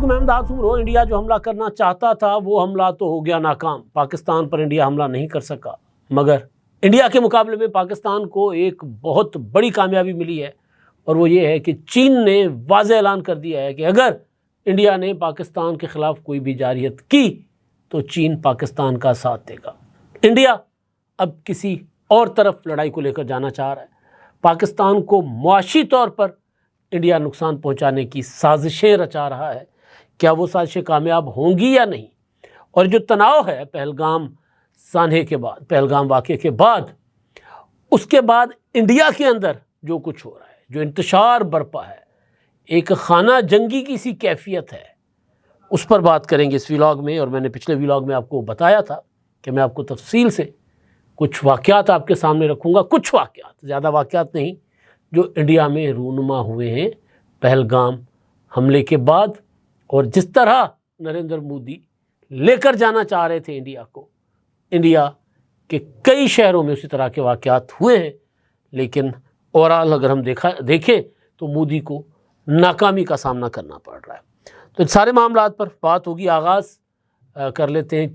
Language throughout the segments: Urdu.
علیکم، میں امداد عمر۔ انڈیا جو حملہ کرنا چاہتا تھا وہ حملہ تو ہو گیا ناکام، پاکستان پر انڈیا حملہ نہیں کر سکا، مگر انڈیا کے مقابلے میں پاکستان کو ایک بہت بڑی کامیابی ملی ہے، اور وہ یہ ہے کہ چین نے واضح اعلان کر دیا ہے کہ اگر انڈیا نے پاکستان کے خلاف کوئی بھی جارحیت کی تو چین پاکستان کا ساتھ دے گا۔ انڈیا اب کسی اور طرف لڑائی کو لے کر جانا چاہ رہا ہے، پاکستان کو معاشی طور پر انڈیا نقصان پہنچانے کی سازشیں رچا رہا ہے۔ کیا وہ سازشیں کامیاب ہوں گی یا نہیں؟ اور جو تناؤ ہے پہلگام سانحے کے بعد، پہلگام واقعے کے بعد، اس کے بعد انڈیا کے اندر جو کچھ ہو رہا ہے، جو انتشار برپا ہے، ایک خانہ جنگی کی سی کیفیت ہے، اس پر بات کریں گے اس ویلاگ میں۔ اور میں نے پچھلے ویلاگ میں آپ کو بتایا تھا کہ میں آپ کو تفصیل سے کچھ واقعات آپ کے سامنے رکھوں گا، کچھ واقعات، زیادہ واقعات نہیں، جو انڈیا میں رونما ہوئے ہیں پہلگام حملے کے بعد، اور جس طرح نریندر مودی لے کر جانا چاہ رہے تھے انڈیا کو۔ انڈیا کے کئی شہروں میں اسی طرح کے واقعات ہوئے ہیں، لیکن اوورآل اگر ہم دیکھیں تو مودی کو ناکامی کا سامنا کرنا پڑ رہا ہے۔ تو ان سارے معاملات پر بات ہوگی۔ آغاز کر لیتے ہیں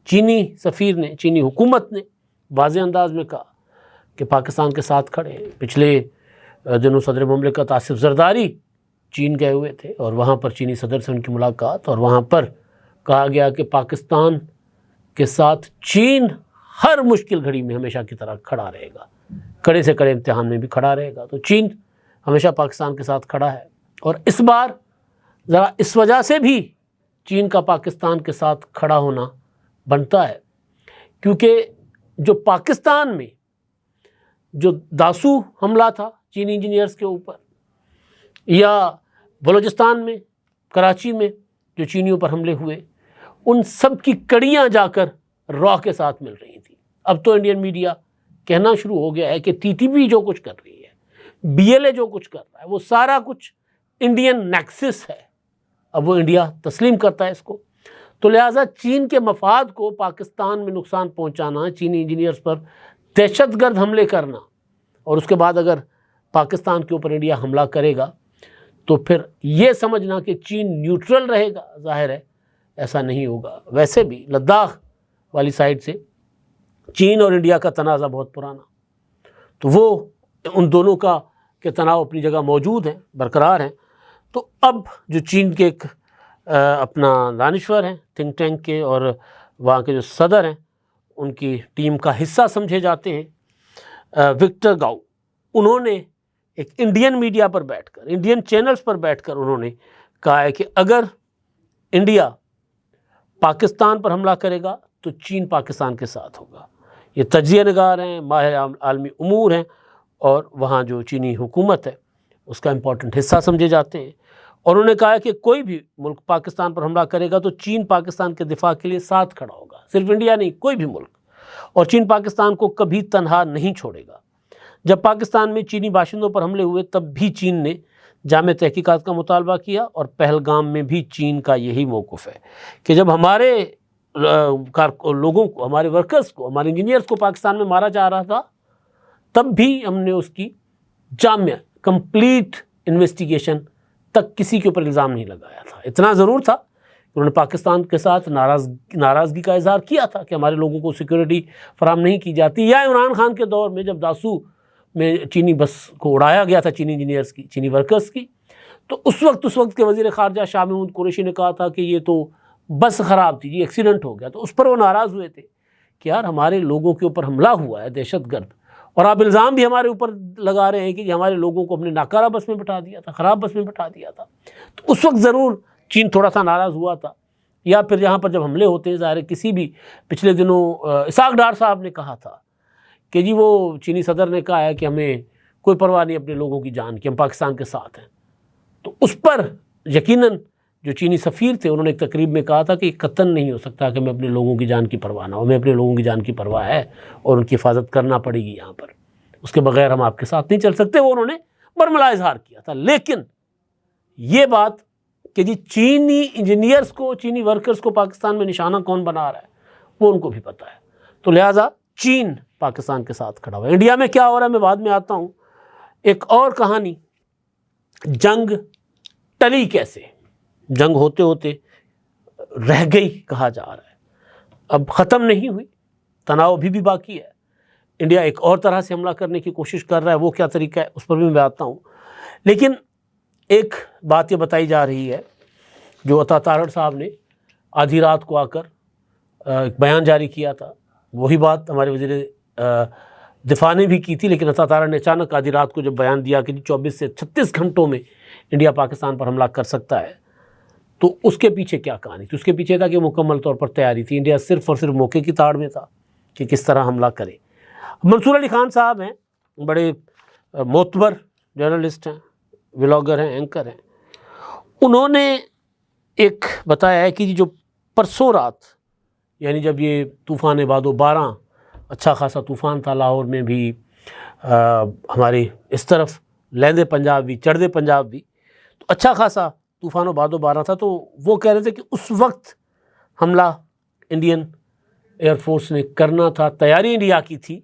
چینی سفیر نے، چینی حکومت نے واضح انداز میں کہا کہ پاکستان کے ساتھ کھڑے ہیں۔ پچھلے دنوں صدر مملکت آصف زرداری چین گئے ہوئے تھے، اور وہاں پر چینی صدر سے ان کی ملاقات، اور وہاں پر کہا گیا کہ پاکستان کے ساتھ چین ہر مشکل گھڑی میں ہمیشہ کی طرح کھڑا رہے گا، کڑے سے کڑے امتحان میں بھی کھڑا رہے گا۔ تو چین ہمیشہ پاکستان کے ساتھ کھڑا ہے، اور اس بار ذرا اس وجہ سے بھی چین کا پاکستان کے ساتھ کھڑا ہونا بنتا ہے، کیونکہ جو پاکستان میں جو داسو حملہ تھا چینی انجینئرز کے اوپر، یا بلوچستان میں کراچی میں جو چینیوں پر حملے ہوئے، ان سب کی کڑیاں جا کر را کے ساتھ مل رہی تھیں۔ اب تو انڈین میڈیا کہنا شروع ہو گیا ہے کہ ٹی ٹی پی جو کچھ کر رہی ہے، بی ایل اے جو کچھ کر رہا ہے، وہ سارا کچھ انڈین نیکسس ہے۔ اب وہ انڈیا تسلیم کرتا ہے اس کو، تو لہٰذا چین کے مفاد کو پاکستان میں نقصان پہنچانا، چینی انجینئرز پر دہشت گرد حملے کرنا، اور اس کے بعد اگر پاکستان کے اوپر انڈیا حملہ کرے گا تو پھر یہ سمجھنا کہ چین نیوٹرل رہے گا، ظاہر ہے ایسا نہیں ہوگا۔ ویسے بھی لداخ والی سائڈ سے چین اور انڈیا کا تنازع بہت پرانا، تو وہ ان دونوں کا کے تناؤ اپنی جگہ موجود ہیں، برقرار ہیں۔ تو اب جو چین کے ایک اپنا دانشور ہیں تھنک ٹینک کے، اور وہاں کے جو صدر ہیں ان کی ٹیم کا حصہ سمجھے جاتے ہیں وکٹر گاؤ، انہوں نے ایک انڈین میڈیا پر بیٹھ کر، انڈین چینلز پر بیٹھ کر انہوں نے کہا ہے کہ اگر انڈیا پاکستان پر حملہ کرے گا تو چین پاکستان کے ساتھ ہوگا۔ یہ تجزیہ نگار ہیں، ماہر عالمی امور ہیں، اور وہاں جو چینی حکومت ہے اس کا امپورٹنٹ حصہ سمجھے جاتے ہیں۔ اور انہوں نے کہا ہے کہ کوئی بھی ملک پاکستان پر حملہ کرے گا تو چین پاکستان کے دفاع کے لیے ساتھ کھڑا ہوگا، صرف انڈیا نہیں، کوئی بھی ملک، اور چین پاکستان کو کبھی تنہا نہیں چھوڑے گا۔ جب پاکستان میں چینی باشندوں پر حملے ہوئے تب بھی چین نے جامع تحقیقات کا مطالبہ کیا، اور پہلگام میں بھی چین کا یہی موقف ہے کہ جب ہمارے لوگوں کو، ہمارے ورکرز کو، ہمارے انجینئرز کو پاکستان میں مارا جا رہا تھا، تب بھی ہم نے اس کی جامع کمپلیٹ انویسٹیگیشن تک کسی کے اوپر الزام نہیں لگایا تھا۔ اتنا ضرور تھا کہ انہوں نے پاکستان کے ساتھ ناراضگی کا اظہار کیا تھا کہ ہمارے لوگوں کو سیکورٹی فراہم نہیں کی جاتی، یا عمران خان کے دور میں جب داسو میں چینی بس کو اڑایا گیا تھا، چینی انجینئرز کی، چینی ورکرز کی، تو اس وقت کے وزیر خارجہ شاہ محمود قریشی نے کہا تھا کہ یہ تو بس خراب تھی، یہ ایکسیڈنٹ ہو گیا۔ تو اس پر وہ ناراض ہوئے تھے کہ یار ہمارے لوگوں کے اوپر حملہ ہوا ہے دہشت گرد، اور آپ الزام بھی ہمارے اوپر لگا رہے ہیں کہ ہمارے لوگوں کو ہم نے ناکارہ بس میں بٹھا دیا تھا، خراب بس میں بٹھا دیا تھا۔ تو اس وقت ضرور چین تھوڑا سا ناراض ہوا تھا، یا پھر یہاں پر جب حملے ہوتے ہیں، ظاہر ہے کسی بھی، پچھلے دنوں اسحاق ڈار صاحب نے کہا تھا کہ جی وہ چینی صدر نے کہا ہے کہ ہمیں کوئی پرواہ نہیں اپنے لوگوں کی جان کی، ہم پاکستان کے ساتھ ہیں۔ تو اس پر یقیناً جو چینی سفیر تھے انہوں نے ایک تقریب میں کہا تھا کہ یہ قطعاً نہیں ہو سکتا کہ میں اپنے لوگوں کی جان کی پرواہ نہ ہو، ہمیں اپنے لوگوں کی جان کی پرواہ ہے اور ان کی حفاظت کرنا پڑے گی یہاں پر، اس کے بغیر ہم آپ کے ساتھ نہیں چل سکتے، وہ انہوں نے برملا اظہار کیا تھا۔ لیکن یہ بات کہ جی چینی انجینئرز کو، چینی ورکرز کو پاکستان میں نشانہ کون بنا رہا ہے، وہ ان کو بھی پتہ ہے، تو لہٰذا چین پاکستان کے ساتھ کھڑا ہوا ہے۔ انڈیا میں کیا ہو رہا ہے میں بعد میں آتا ہوں۔ ایک اور کہانی، جنگ ٹلی کیسے، جنگ ہوتے ہوتے رہ گئی کہا جا رہا ہے، اب ختم نہیں ہوئی، تناؤ ابھی بھی باقی ہے۔ انڈیا ایک اور طرح سے حملہ کرنے کی کوشش کر رہا ہے، وہ کیا طریقہ ہے اس پر بھی میں آتا ہوں۔ لیکن ایک بات یہ بتائی جا رہی ہے، جو عطا تارڑ صاحب نے آدھی رات کو آ کر ایک بیان جاری کیا تھا، وہی بات ہمارے وزیر دفاع نے بھی کی تھی، لیکن عطا تارڑ نے اچانک آدھی رات کو جب بیان دیا کہ 24 سے 36 گھنٹوں میں انڈیا پاکستان پر حملہ کر سکتا ہے، تو اس کے پیچھے کیا کہانی تھی؟ اس کے پیچھے تھا کہ مکمل طور پر تیاری تھی، انڈیا صرف اور صرف موقع کی تاڑ میں تھا کہ کس طرح حملہ کرے۔ منصور علی خان صاحب ہیں، بڑے معتبر جرنلسٹ ہیں، ولاگر ہیں، اینکر ہیں، انہوں نے ایک بتایا ہے کہ جو پرسوں رات، یعنی جب یہ طوفان باد و بارہ اچھا خاصا طوفان تھا، لاہور میں بھی، ہمارے اس طرف لہندے پنجاب بھی، چڑھدے پنجاب بھی، تو اچھا خاصا طوفان و باد و بارہ تھا، تو وہ کہہ رہے تھے کہ اس وقت حملہ انڈین ایئر فورس نے کرنا تھا، تیاری انڈیا کی تھی،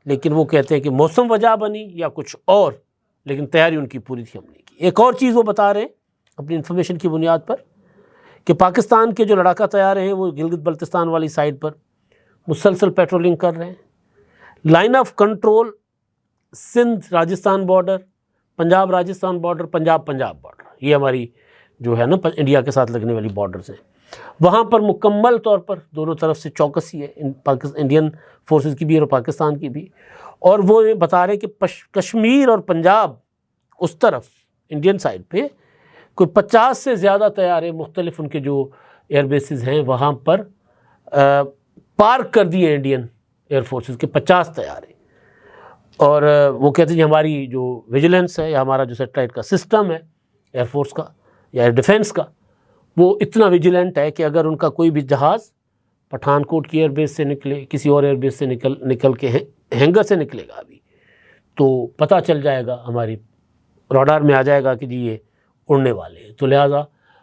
لیکن وہ کہتے ہیں کہ موسم وجہ بنی یا کچھ اور، لیکن تیاری ان کی پوری تھی، ہم نے کی۔ ایک اور چیز وہ بتا رہے ہیں اپنی انفارمیشن کی بنیاد پر کہ پاکستان کے جو لڑاکا طیارے ہیں وہ گلگت بلتستان والی سائڈ پر مسلسل پیٹرولنگ کر رہے ہیں۔ Line of control Sindh Rajasthan border, Punjab Rajasthan border, Punjab border, یہ ہماری جو ہے نا انڈیا کے ساتھ لگنے والی بارڈرز ہیں، وہاں پر مکمل طور پر دونوں طرف سے چوکسی ہے، انڈین فورسز کی بھی اور پاکستان کی بھی۔ اور وہ یہ بتا رہے ہیں کہ کشمیر اور پنجاب اس طرف انڈین سائڈ پہ کوئی 50 سے زیادہ طیارے مختلف ان کے جو ایئر بیسز ہیں وہاں پر پارک کر دیے انڈین ایئر فورسز کے 50 طیارے۔ اور وہ کہتے ہیں ہماری جو ویجیلنس ہے یا ہمارا جو سیٹلائٹ کا سسٹم ہے ایئر فورس کا یا ایئر ڈیفنس کا، وہ اتنا ویجیلنٹ ہے کہ اگر ان کا کوئی بھی جہاز پٹھان کوٹ کی ایئر بیس سے نکلے، کسی اور ایئر بیس سے نکل کے ہینگر سے نکلے گا ابھی، تو پتہ چل جائے گا، ہماری راڈار میں آ جائے گا کہ جی یہ اڑنے والے ہیں، تو لہٰذا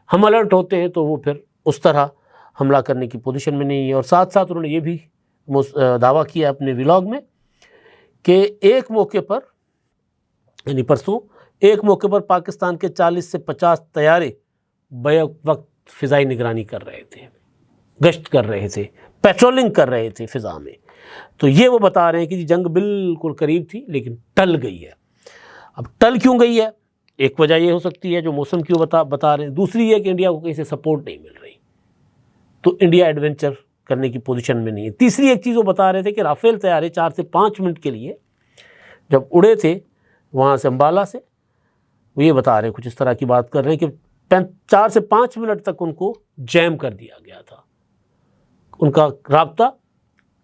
ہم الرٹ ہوتے ہیں، تو وہ پھر اس طرح حملہ کرنے کی پوزیشن میں نہیں ہے۔ اور ساتھ ساتھ انہوں نے یہ بھی دعویٰ کیا اپنے ولاگ میں کہ ایک موقع پر، یعنی پرسوں ایک موقع پر پاکستان کے 40 سے 50 طیارے بیک وقت فضائی نگرانی کر رہے تھے، گشت کر رہے تھے، پیٹرولنگ کر رہے تھے فضا میں۔ تو یہ وہ بتا رہے ہیں کہ جنگ بالکل قریب تھی لیکن ٹل گئی ہے۔ اب ٹل کیوں گئی ہے؟ ایک وجہ یہ ہو سکتی ہے جو موسم کیوں بتا رہے ہیں، دوسری یہ کہ انڈیا کو کہیں سے سپورٹ نہیں مل رہی، تو انڈیا ایڈونچر کرنے کی پوزیشن میں نہیں ہے۔ تیسری ایک چیز وہ بتا رہے تھے کہ رافیل طیارے 4 سے 5 منٹ کے لیے جب اڑے تھے وہاں سے امبالہ سے، وہ یہ بتا رہے ہیں، کچھ اس طرح کی بات کر رہے ہیں کہ 4 سے 5 منٹ تک ان کو جیم کر دیا گیا تھا، ان کا رابطہ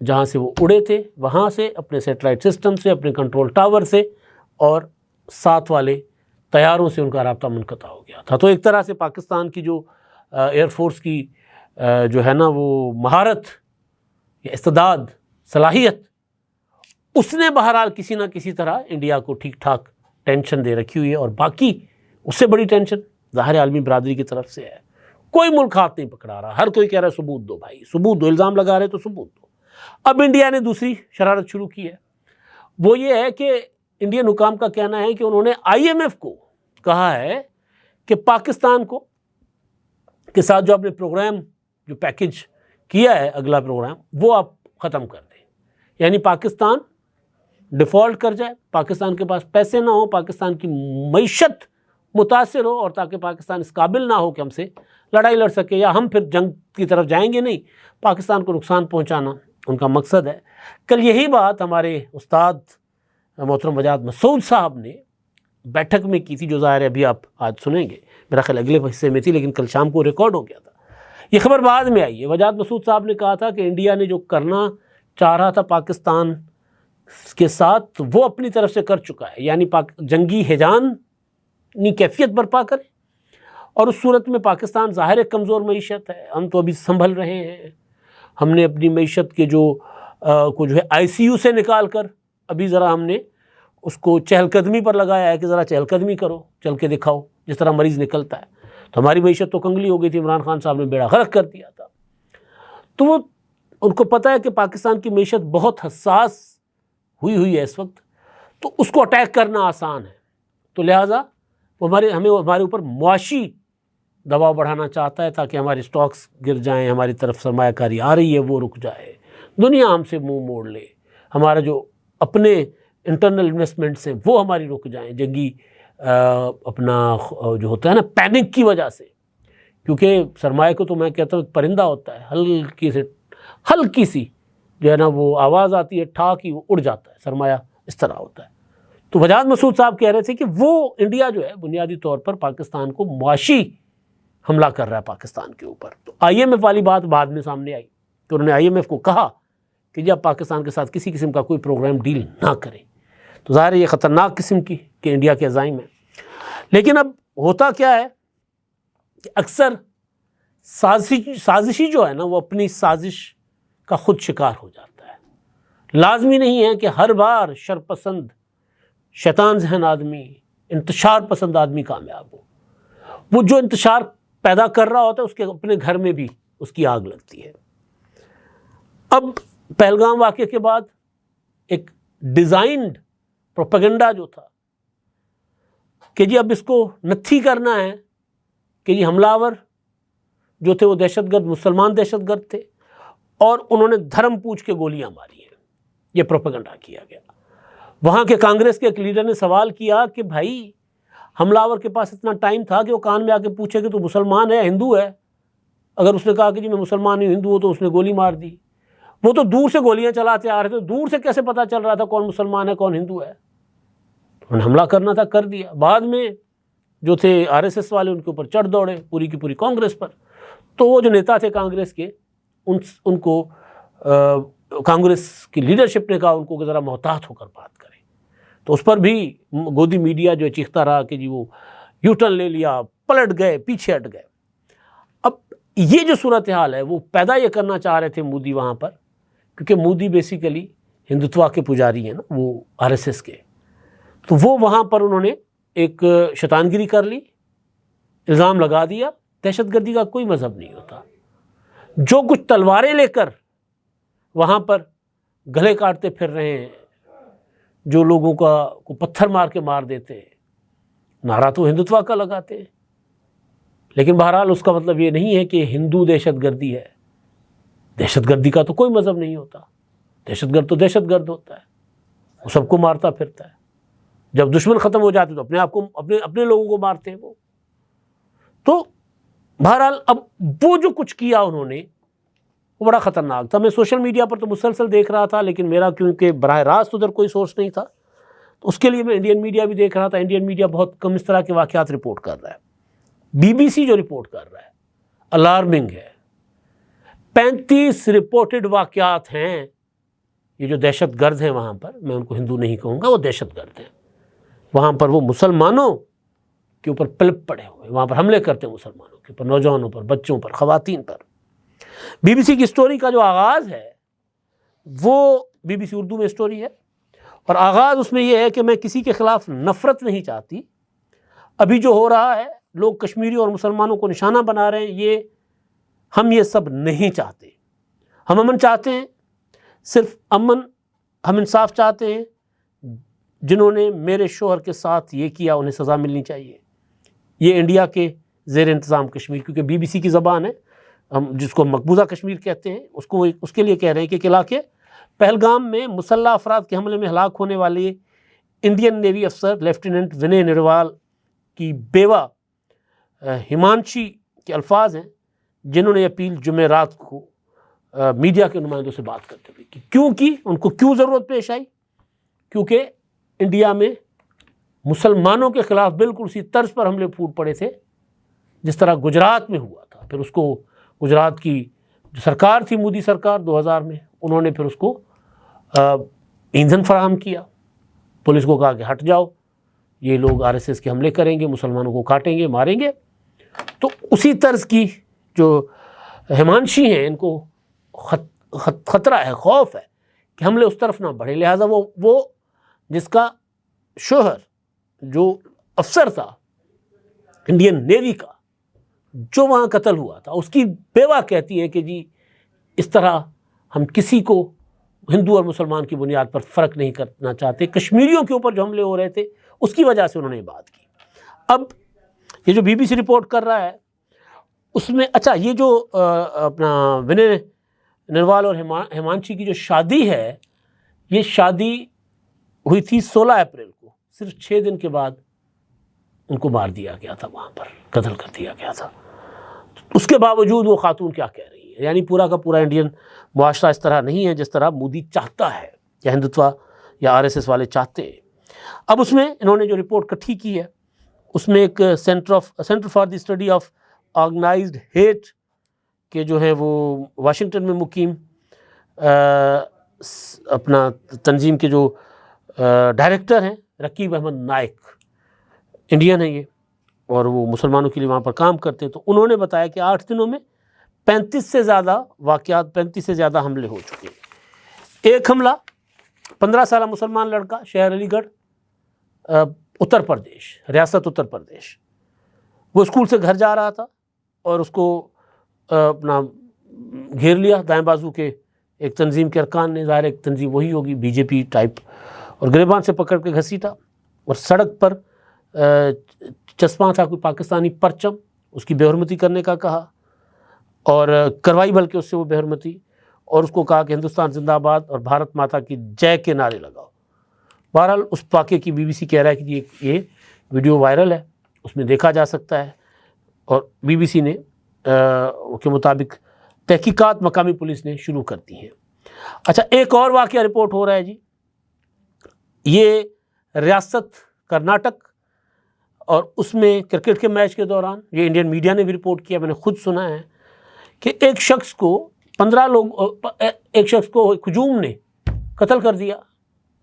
جہاں سے وہ اڑے تھے وہاں سے، اپنے سیٹلائٹ سسٹم سے، اپنے کنٹرول ٹاور سے، اور ساتھ والے طیاروں سے ان کا رابطہ منقطع ہو گیا تھا۔ تو ایک طرح سے پاکستان کی جو ایئر فورس کی جو ہے نا وہ مہارت یا استعداد، صلاحیت، اس نے بہرحال کسی نہ کسی طرح انڈیا کو ٹھیک ٹھاک ٹینشن دے رکھی ہوئی ہے، اور باقی اس سے بڑی ٹینشن ظاہر عالمی برادری کی طرف سے ہے۔ کوئی ملک ہاتھ نہیں پکڑا رہا، ہر کوئی کہہ رہا ہے ثبوت دو بھائی، ثبوت دو، الزام لگا رہے تو ثبوت دو۔ اب انڈیا نے دوسری شرارت شروع کی ہے، وہ یہ ہے کہ انڈین حکام کا کہنا ہے کہ انہوں نے IMF کو کہا ہے کہ پاکستان کو کے ساتھ جو آپ نے پروگرام، جو پیکج کیا ہے اگلا پروگرام، وہ آپ ختم کر دیں، یعنی پاکستان ڈیفالٹ کر جائے، پاکستان کے پاس پیسے نہ ہوں، پاکستان کی معیشت متاثر ہو، اور تاکہ پاکستان اس قابل نہ ہو کہ ہم سے لڑائی لڑ سکے، یا ہم پھر جنگ کی طرف جائیں گے نہیں، پاکستان کو نقصان پہنچانا ان کا مقصد ہے۔ کل یہی بات ہمارے استاد محترم وجاد مسعود صاحب نے بیٹھک میں کی تھی، جو ظاہر ہے ابھی آپ آج سنیں گے، میرا خیال اگلے حصے میں تھی لیکن کل شام کو ریکارڈ ہو گیا تھا، یہ خبر بعد میں آئی ہے۔ وجاد مسعود صاحب نے کہا تھا کہ انڈیا نے جو کرنا چاہ رہا تھا پاکستان کے ساتھ وہ اپنی طرف سے کر چکا ہے، یعنی جنگی ہیجانی کیفیت برپا کرے، اور اس صورت میں پاکستان ظاہر ہے کمزور معیشت ہے، ہم تو ابھی سنبھل رہے ہیں، ہم نے اپنی معیشت کے جو ہے ICU سے نکال کر ابھی ذرا ہم نے اس کو چہل قدمی پر لگایا ہے کہ ذرا چہل قدمی کرو، چل کے دکھاؤ جس طرح مریض نکلتا ہے، تو ہماری معیشت تو کنگلی ہو گئی تھی، عمران خان صاحب نے بیڑا غرق کر دیا تھا۔ تو وہ ان کو پتہ ہے کہ پاکستان کی معیشت بہت حساس ہوئی ہے اس وقت، تو اس کو اٹیک کرنا آسان ہے، تو لہٰذا ہمیں ہمارے اوپر معاشی دباؤ بڑھانا چاہتا ہے تاکہ ہماری سٹاکس گر جائیں، ہماری طرف سرمایہ کاری آ رہی ہے وہ رک جائے، دنیا ہم سے منہ موڑ لے، ہمارا جو اپنے انٹرنل انویسٹمنٹس ہیں وہ ہماری رک جائیں، جنگی اپنا جو ہوتا ہے نا پینک کی وجہ سے، کیونکہ سرمایہ کو تو میں کہتا ہوں ایک پرندہ ہوتا ہے، ہلکی سی جو ہے نا وہ آواز آتی ہے ٹھا کی، وہ اڑ جاتا ہے، سرمایہ اس طرح ہوتا ہے۔ تو وجاد مسعود صاحب کہہ رہے تھے کہ وہ انڈیا جو ہے بنیادی طور پر پاکستان کو معاشی حملہ کر رہا ہے پاکستان کے اوپر۔ تو آئی ایم ایف والی بات بعد میں سامنے آئی کہ انہوں نے آئی ایم ایف کو کہا کہ جب پاکستان کے ساتھ کسی قسم کا کوئی پروگرام ڈیل نہ کریں، تو ظاہر ہے یہ خطرناک قسم کی کہ انڈیا کے عزائم ہیں۔ لیکن اب ہوتا کیا ہے کہ اکثر سازشی جو ہے نا وہ اپنی سازش کا خود شکار ہو جاتا ہے۔ لازمی نہیں ہے کہ ہر بار شرپسند شیطان ذہن آدمی، انتشار پسند آدمی کامیاب ہو۔ وہ جو انتشار پیدا کر رہا ہوتا ہے اس کے اپنے گھر میں بھی اس کی آگ لگتی ہے۔ اب پہلگام واقعے کے بعد ایک ڈیزائنڈ پروپیگنڈا جو تھا کہ جی اب اس کو نتھی کرنا ہے کہ جی حملہ آور جو تھے وہ دہشت گرد، مسلمان دہشت گرد تھے اور انہوں نے دھرم پوچھ کے گولیاں ماری ہیں، یہ پروپیگنڈا کیا گیا۔ وہاں کے کانگریس کے ایک لیڈر نے سوال کیا کہ بھائی حملہ آور کے پاس اتنا ٹائم تھا کہ وہ کان میں آ کے پوچھے کہ تو مسلمان ہے ہندو ہے؟ اگر اس نے کہا کہ جی میں مسلمان ہوں ہندو ہوں تو اس نے گولی مار دی۔ وہ تو دور سے گولیاں چلاتے آ رہے تھے، دور سے کیسے پتہ چل رہا تھا کون مسلمان ہے کون ہندو ہے؟ انہوں نے حملہ کرنا تھا کر دیا۔ بعد میں جو تھے آر ایس ایس والے ان کے اوپر چڑھ دوڑے پوری کی پوری کانگریس پر۔ تو وہ جو نیتا تھے کانگریس کے ان کو کانگریس کی لیڈرشپ نے کہا ان کو کہ ذرا محتاط ہو کر بات کریں۔ تو اس پر بھی گودی میڈیا جو چیختا رہا کہ جی وہ یو ٹرن لے لیا، پلٹ گئے، پیچھے ہٹ گئے۔ اب یہ جو صورتحال ہے وہ پیدا یہ کرنا چاہ رہے تھے مودی وہاں پر، کیونکہ مودی بیسیکلی ہندوتوا کے پجاری ہیں نا، وہ آر ایس ایس کے، تو وہ وہاں پر انہوں نے ایک شیطان گیری کر لی، الزام لگا دیا۔ دہشت گردی کا کوئی مذہب نہیں ہوتا۔ جو کچھ تلواریں لے کر وہاں پر گلے کاٹتے پھر رہے ہیں، جو لوگوں کو پتھر مار کے مار دیتے ہیں، نعرہ تو ہندوتوا کا لگاتے ہیں، لیکن بہرحال اس کا مطلب یہ نہیں ہے کہ ہندو دہشت گردی ہے۔ دہشت گردی کا تو کوئی مذہب نہیں ہوتا، دہشت گرد تو دہشت گرد ہوتا ہے، وہ سب کو مارتا پھرتا ہے۔ جب دشمن ختم ہو جاتے تو اپنے آپ کو اپنے لوگوں کو مارتے ہیں وہ۔ تو بہرحال اب وہ جو کچھ کیا انہوں نے وہ بڑا خطرناک تھا۔ میں سوشل میڈیا پر تو مسلسل دیکھ رہا تھا، لیکن میرا کیونکہ براہ راست ادھر کوئی سورس نہیں تھا تو اس کے لیے میں انڈین میڈیا بھی دیکھ رہا تھا۔ انڈین میڈیا بہت کم اس طرح کے واقعات رپورٹ کر رہا ہے۔ بی بی سی جو رپورٹ کر رہا ہے الارمنگ ہے۔ 35 رپورٹڈ واقعات ہیں۔ یہ جو دہشت گرد ہیں وہاں پر، میں ان کو ہندو نہیں کہوں گا، وہ دہشت گرد ہیں۔ وہاں پر وہ مسلمانوں کے اوپر پلپ پڑے ہوئے، وہاں پر حملے کرتے ہیں مسلمانوں کے اوپر، نوجوانوں پر، بچوں پر، خواتین پر۔ بی بی سی کی سٹوری کا جو آغاز ہے وہ بی بی سی اردو میں سٹوری ہے، اور آغاز اس میں یہ ہے کہ میں کسی کے خلاف نفرت نہیں چاہتی۔ ابھی جو ہو رہا ہے، لوگ کشمیری اور مسلمانوں کو نشانہ بنا رہے ہیں، ہم یہ سب نہیں چاہتے۔ ہم امن چاہتے ہیں، صرف امن، ہم انصاف چاہتے ہیں۔ جنہوں نے میرے شوہر کے ساتھ یہ کیا انہیں سزا ملنی چاہیے۔ یہ انڈیا کے زیر انتظام کشمیر، کیونکہ بی بی سی کی زبان ہے، ہم جس کو مقبوضہ کشمیر کہتے ہیں، اس کے لیے کہہ رہے ہیں کہ علاقے پہلگام میں مسلح افراد کے حملے میں ہلاک ہونے والے انڈین نیوی افسر لیفٹیننٹ ونے نروال کی بیوہ ہمانشی کے الفاظ ہیں، جنہوں نے اپیل جمعرات کو میڈیا کے نمائندوں سے بات کرتے ہوئے کی۔ کیوں کی؟ ان کو کیوں ضرورت پیش آئی؟ کیونکہ انڈیا میں مسلمانوں کے خلاف بالکل اسی طرز پر حملے پھوٹ پڑے تھے جس طرح گجرات میں ہوا تھا۔ پھر اس کو گجرات کی جو سرکار تھی مودی سرکار 2000 میں، انہوں نے پھر اس کو ایندھن فراہم کیا، پولیس کو کہا کہ ہٹ جاؤ، یہ لوگ آر ایس ایس کے حملے کریں گے، مسلمانوں کو کاٹیں گے، ماریں گے۔ تو اسی طرز کی جو ہمانشی ہیں، ان کو خطرہ ہے، خوف ہے کہ حملے اس طرف نہ بڑھے، لہٰذا وہ جس کا شوہر جو افسر تھا انڈین نیوی کا، جو وہاں قتل ہوا تھا، اس کی بیوہ کہتی ہے کہ جی اس طرح ہم کسی کو ہندو اور مسلمان کی بنیاد پر فرق نہیں کرنا چاہتے۔ کشمیریوں کے اوپر جو حملے ہو رہے تھے اس کی وجہ سے انہوں نے بات کی۔ اب یہ جو بی بی سی رپورٹ کر رہا ہے اس میں اچھا یہ جو اپنا ونے نروال اور ہیمانشی کی جو شادی ہے، یہ شادی ہوئی تھی 16 اپریل کو، صرف 6 دن کے بعد ان کو مار دیا گیا تھا، وہاں پر قتل کر دیا گیا تھا۔ اس کے باوجود وہ خاتون کیا کہہ رہی ہے، یعنی پورا کا پورا انڈین معاشرہ اس طرح نہیں ہے جس طرح مودی چاہتا ہے یا ہندوتوا یا RSS والے چاہتے ہیں۔ اب اس میں انہوں نے جو رپورٹ کٹھی کی ہے، اس میں ایک centre for the study of organised hate کے جو ہے وہ واشنگٹن میں مقیم اپنا تنظیم کے جو ڈائریکٹر ہیں رقیب احمد نائک، انڈین ہیں یہ، اور وہ مسلمانوں کے لیے وہاں پر کام کرتے ہیں، تو انہوں نے بتایا کہ 8 دنوں میں 35 سے زیادہ واقعات، 35 سے زیادہ حملے ہو چکے ہیں۔ ایک حملہ 15 سالہ مسلمان لڑکا، شہر علی گڑھ، اتر پردیش، ریاست اتر پردیش، وہ اسکول سے گھر جا رہا تھا اور اس کو اپنا گھیر لیا دائیں بازو کے ایک تنظیم کے ارکان نے، ظاہر ایک تنظیم وہی ہوگی BJP ٹائپ، اور گریبان سے پکڑ کے گھسیٹا اور سڑک پر چسپاں تھا کوئی پاکستانی پرچم، اس کی بے حرمتی کرنے کا کہا اور کروائی بلکہ اس سے وہ بے حرمتی، اور اس کو کہا کہ ہندوستان زندہ آباد اور بھارت ماتا کی جے کے نعرے لگاؤ۔ بہرحال اس واقعے کی BBC کہہ رہا ہے کہ یہ ویڈیو وائرل ہے، اس میں دیکھا جا سکتا ہے، اور BBC نے کے مطابق تحقیقات مقامی پولیس نے شروع کر دی ہیں۔ اچھا ایک اور واقعہ رپورٹ ہو رہا ہے جی، یہ ریاست کرناٹک، اور اس میں کرکٹ کے میچ کے دوران، یہ انڈین میڈیا نے بھی رپورٹ کیا، میں نے خود سنا ہے کہ ایک شخص کو 15 لوگ، ایک شخص کو ہجوم نے قتل کر دیا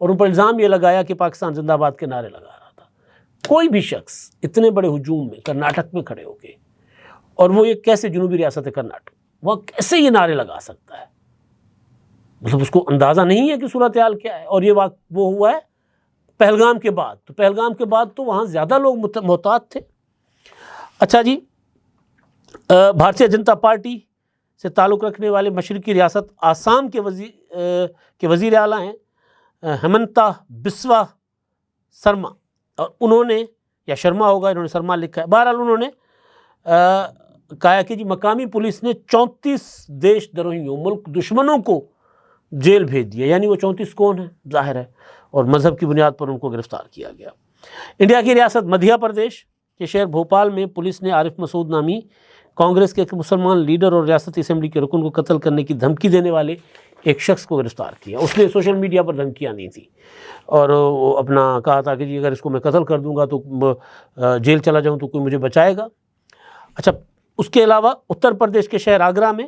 اور ان پر الزام یہ لگایا کہ پاکستان زندہ باد کے نعرے لگا رہا تھا۔ کوئی بھی شخص اتنے بڑے ہجوم میں کرناٹک میں کھڑے ہو کے، اور وہ یہ کیسے جنوبی ریاست ہے کرناٹک، وہ کیسے یہ نعرے لگا سکتا ہے؟ مطلب اس کو اندازہ نہیں ہے کہ صورتحال کیا ہے۔ اور یہ وہ ہوا ہے پہلگام کے بعد، تو پہلگام کے بعد تو وہاں زیادہ لوگ محتاط تھے۔ اچھا جی، بھارتیہ جنتا پارٹی سے تعلق رکھنے والے مشرقی ریاست آسام کے وزیر اعلیٰ ہیں ہیمنتا بسوا سرما، اور انہوں نے، یا شرما ہوگا، انہوں نے سرما لکھا ہے، بہرحال انہوں نے کہا کہ جی مقامی پولیس نے 34 دیش دروہیوں، ملک دشمنوں کو جیل بھیج دیا، یعنی وہ 34 کون ہیں ظاہر ہے، اور مذہب کی بنیاد پر ان کو گرفتار کیا گیا۔ انڈیا کی ریاست مدھیہ پردیش کے شہر بھوپال میں پولیس نے عارف مسعود نامی کانگریس کے ایک مسلمان لیڈر اور ریاستی اسمبلی کے رکن کو قتل کرنے کی دھمکی دینے والے ایک شخص کو گرفتار کیا۔ اس نے سوشل میڈیا پر دھمکیاں دی تھی اور اپنا کہا تھا کہ جی اگر اس کو میں قتل کر دوں گا تو جیل چلا جاؤں تو کوئی مجھے بچائے گا۔ اچھا اس کے علاوہ اتر پردیش کے شہر آگرہ میں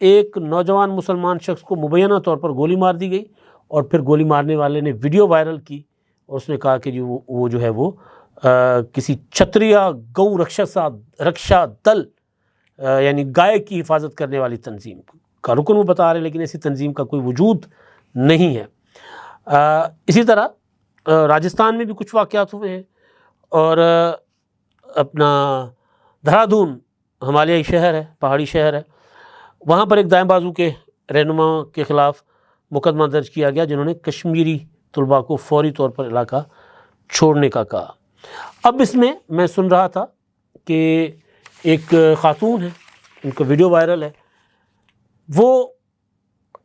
ایک نوجوان مسلمان شخص کو مبینہ طور پر گولی مار دی گئی، اور پھر گولی مارنے والے نے ویڈیو وائرل کی اور اس نے کہا کہ جی وہ جو ہے وہ کسی چھتریہ گو رکشا دل یعنی گائے کی حفاظت کرنے والی تنظیم کا رکن وہ بتا رہے ہیں، لیکن ایسی تنظیم کا کوئی وجود نہیں ہے۔ اسی طرح راجستھان میں بھی کچھ واقعات ہوئے ہیں، اور اپنا دہرادون ہمالیائی شہر ہے، پہاڑی شہر ہے، وہاں پر ایک دائیں بازو کے رہنما کے خلاف مقدمہ درج کیا گیا جنہوں نے کشمیری طلباء کو فوری طور پر علاقہ چھوڑنے کا کہا۔ اب اس میں سن رہا تھا کہ ایک خاتون ہے، ان کا ویڈیو وائرل ہے، وہ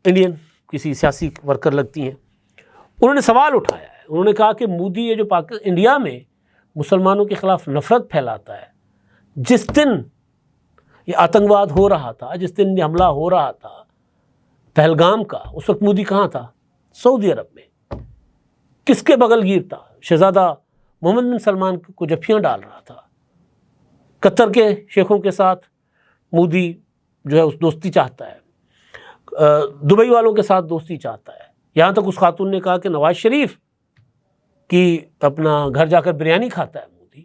انڈین کسی سیاسی ورکر لگتی ہیں، انہوں نے سوال اٹھایا ہے، انہوں نے کہا کہ مودی یہ جو انڈیا میں مسلمانوں کے خلاف نفرت پھیلاتا ہے، جس دن یہ آتنکواد ہو رہا تھا، جس دن یہ حملہ ہو رہا تھا پہلگام کا، اس وقت مودی کہاں تھا؟ سعودی عرب میں۔ کس کے بغل گیر تھا؟ شہزادہ محمد بن سلمان کو جفیاں ڈال رہا تھا۔ قطر کے شیخوں کے ساتھ مودی جو ہے اس دوستی چاہتا ہے، دبئی والوں کے ساتھ دوستی چاہتا ہے، یہاں تک اس خاتون نے کہا کہ نواز شریف کی اپنا گھر جا کر بریانی کھاتا ہے مودی۔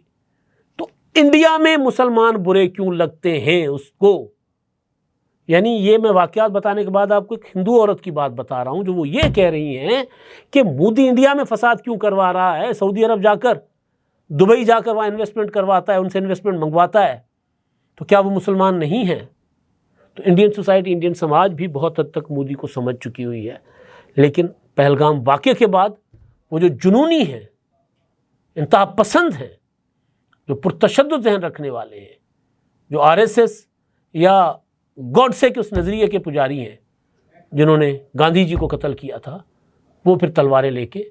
تو انڈیا میں مسلمان برے کیوں لگتے ہیں اس کو؟ یعنی یہ میں واقعات بتانے کے بعد آپ کو ایک ہندو عورت کی بات بتا رہا ہوں جو وہ یہ کہہ رہی ہیں کہ مودی انڈیا میں فساد کیوں کروا رہا ہے، سعودی عرب جا کر، دبئی جا کر وہاں انویسٹمنٹ کرواتا ہے، ان سے انویسٹمنٹ منگواتا ہے، تو کیا وہ مسلمان نہیں ہیں؟ تو انڈین سوسائٹی، انڈین سماج بھی بہت حد تک مودی کو سمجھ چکی ہوئی ہے، لیکن پہلگام واقعے کے بعد وہ جو جنونی ہیں، انتہا پسند ہیں، جو پرتشدد ذہن رکھنے والے ہیں، جو RSS یا گوڈسے کے اس نظریے کے پجاری ہیں جنہوں نے گاندھی جی کو قتل کیا تھا، وہ پھر تلواریں لے کے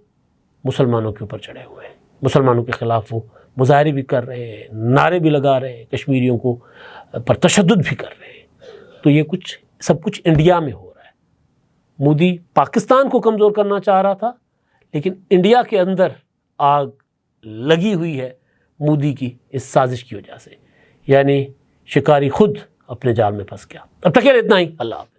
مسلمانوں کے اوپر چڑھے ہوئے ہیں، مسلمانوں کے خلاف وہ مظاہرے بھی کر رہے ہیں، نعرے بھی لگا رہے ہیں، کشمیریوں کو پر تشدد بھی کر رہے ہیں۔ تو یہ سب کچھ انڈیا میں ہو رہا ہے۔ مودی پاکستان کو کمزور کرنا چاہ رہا تھا، لیکن انڈیا کے اندر آگ لگی ہوئی ہے مودی کی اس سازش کی وجہ سے، یعنی شکاری خود اپنے جال میں پھنس گیا۔ اب تک کے لیے اتنا ہی، اللہ حافظ۔